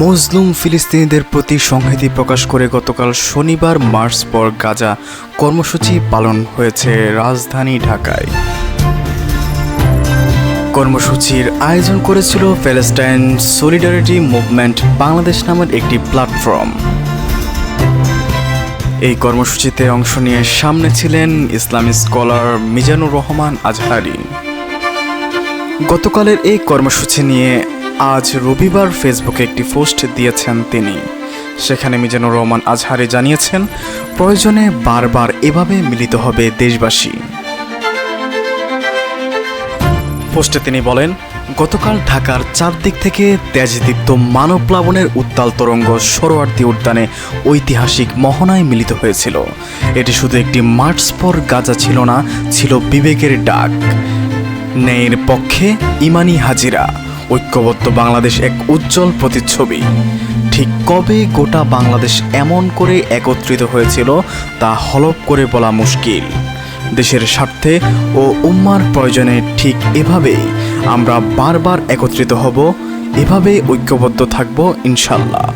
মজলুম ফিলিস্তিনিদের প্রতি সংহতি প্রকাশ করে গতকাল শনিবার মার্চ ফর গাজা কর্মসূচি পালন হয়েছে রাজধানী ঢাকায়। কর্মসূচির আয়োজন করেছিল প্যালেস্টাইন সলিডারিটি মুভমেন্ট বাংলাদেশ নামের একটি প্ল্যাটফর্ম। এই কর্মসূচিতে অংশ নিয়ে সামনে ছিলেন ইসলামী স্কলার মিজানুর রহমান আজহারি। গতকালের এই কর্মসূচি নিয়ে আজ রবিবার ফেসবুকে একটি পোস্ট দিয়েছেন তিনি। সেখানে মিজানুর রহমান আজহারি জানিয়েছেন, প্রয়োজনে বারবার এভাবে মিলিত হবে দেশবাসী। পোস্টে তিনি বলেন, গতকাল ঢাকার চারদিক থেকে তেজদীপ্ত মানব প্লাবনের উত্তাল তরঙ্গ সোহরাওয়ার্দী উদ্যানে ঐতিহাসিক মোহনায় মিলিত হয়েছিল। এটি শুধু একটি মার্চ ফর গাজা ছিল না, ছিল বিবেকের ডাক, ন্যায়ের পক্ষে ইমানি হাজিরা, ঐক্যবদ্ধ বাংলাদেশ এক উজ্জ্বল প্রতিচ্ছবি। ঠিক কবে গোটা বাংলাদেশ এমন করে একত্রিত হয়েছিল তা হলফ করে বলা মুশকিল। দেশের স্বার্থে ও উম্মার প্রয়োজনে ঠিক এভাবেই আমরা বারবার একত্রিত হব, এভাবেই ঐক্যবদ্ধ থাকব ইনশাল্লাহ।